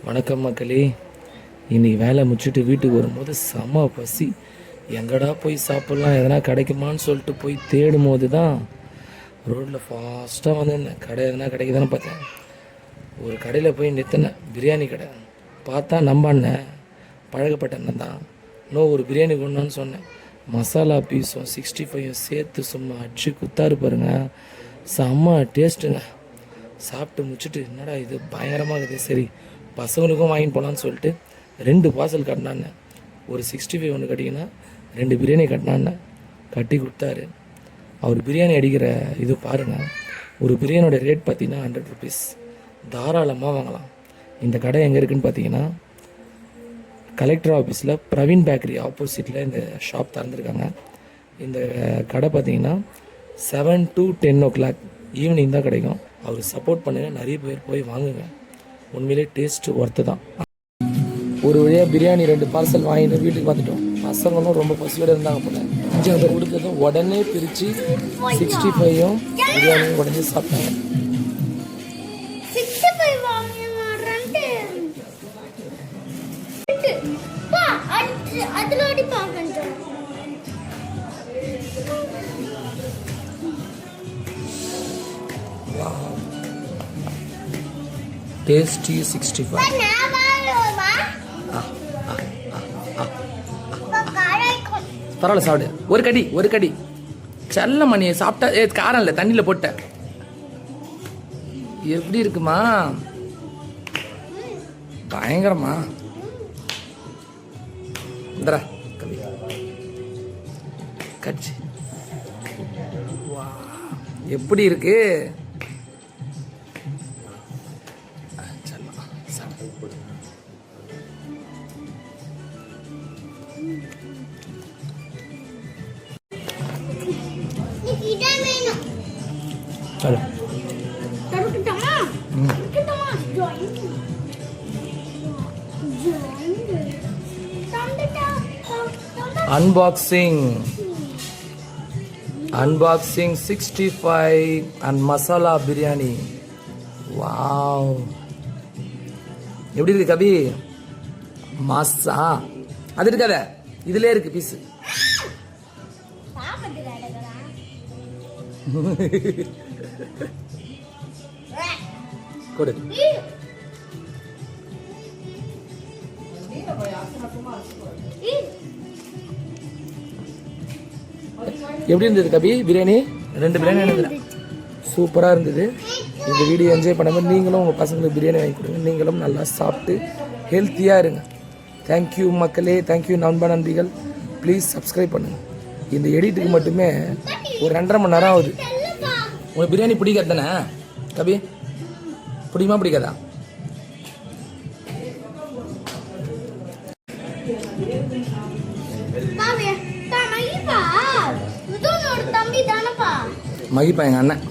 வணக்கம் மக்களே. இன்றைக்கி வேலை முடிச்சுட்டு வீட்டுக்கு வரும்போது செம பசி. எங்கடா போய் சாப்பிட்லாம், எதனா கிடைக்குமான்னு சொல்லிட்டு போய் தேடும் போது தான் ரோட்டில் ஃபாஸ்ட்டாக வந்துருந்தேன். கடை எதனா கிடைக்குதானே பார்த்தேன். ஒரு கடையில் போய் நிறுத்தினேன், பிரியாணி கடை. பார்த்தா நம்ம அண்ணன், பழகப்பட்ட அண்ணன் தான். ஒரு பிரியாணி கொண்டான்னு சொன்னேன். மசாலா பீஸும் 65 சேர்த்து சும்மா அடிச்சு குத்தாரு பாருங்க, செம்ம டேஸ்ட்டுங்க. சாப்பிட்டு முடிச்சுட்டு என்னடா இது பயங்கரமாக இருக்குது, சரி பசங்களுக்கும் வாங்கிட்டு போகலான்னு சொல்லிட்டு 2 பார்சல் கட்டினான்னு. ஒரு 65 ஒன்று கட்டிங்கன்னா 2 பிரியாணி கட்டினான்னு கட்டி கொடுத்தாரு. அவர் பிரியாணி அடிக்கிற இது பாருங்கள். ஒரு பிரியாணியோட ரேட் பார்த்தீங்கன்னா 100 ருபீஸ். தாராளமாக வாங்கலாம். இந்த கடை எங்கே இருக்குதுன்னு பார்த்தீங்கன்னா கலெக்டர் ஆஃபீஸில் பிரவீன் பேக்கரி ஆப்போசிட்டில் இந்த ஷாப் திறந்துருக்காங்க. இந்த கடை பார்த்தீங்கன்னா 7 to 10 o'clock ஈவினிங் தான் கிடைக்கும். அவர் சப்போர்ட் பண்ணுங்கள், நிறைய பேர் போய் வாங்குங்க. உண்மையிலே டேஸ்ட்டு ஒர்த்து தான். ஒரு வழியாக பிரியாணி 2 பார்சல் வாங்கிட்டு வீட்டுக்கு வந்துட்டோம். பசங்களும் ரொம்ப பசியோடு இருந்தாங்க போல. 5 பேர் கொடுத்ததும் உடனே பிரித்து 65யும் பிரியாணியும் உடனே சாப்பிட்டாங்க. டேஸ்டி 65. பரவாயில்ல சாப்பிடு. ஒரு கடி செல்ல மணி சாப்பிட்டா காரம் இல்லை, தண்ணியில் போட்ட. எப்படி இருக்குமா? பயங்கரமா இந்தரா கவி கட்சி. எப்படி இருக்கு? Unboxing 65 and masala biryani. Wow, எப்படி இருக்கு கபி? மாசா அது இருக்காத, இதுல இருக்கு பீஸ். கொடு. எப்படி இருந்தது கபி பிரியாணி? 2 பிரியாணி இருந்தது, சூப்பராக இருந்தது. இந்த வீடியோ என்ஜாய் பண்ணும்போது நீங்களும் உங்கள் பசங்களுக்கு பிரியாணி வாங்கி கொடுங்க. நீங்களும் நல்லா சாப்பிட்டு ஹெல்த்தியாக இருங்க. தேங்க்யூ மக்களே, தேங்க்யூ நண்பர்கள். ப்ளீஸ் சப்ஸ்கிரைப் பண்ணுங்கள். இந்த எடிட்டுக்கு மட்டுமே ஒரு 2.5 மணி நேரம் ஆகுது. உங்களுக்கு பிரியாணி பிடிக்காது தானே கபி? பிடிக்குமா பிடிக்காதா? மகிப்பா எங்கள் அண்ணன்.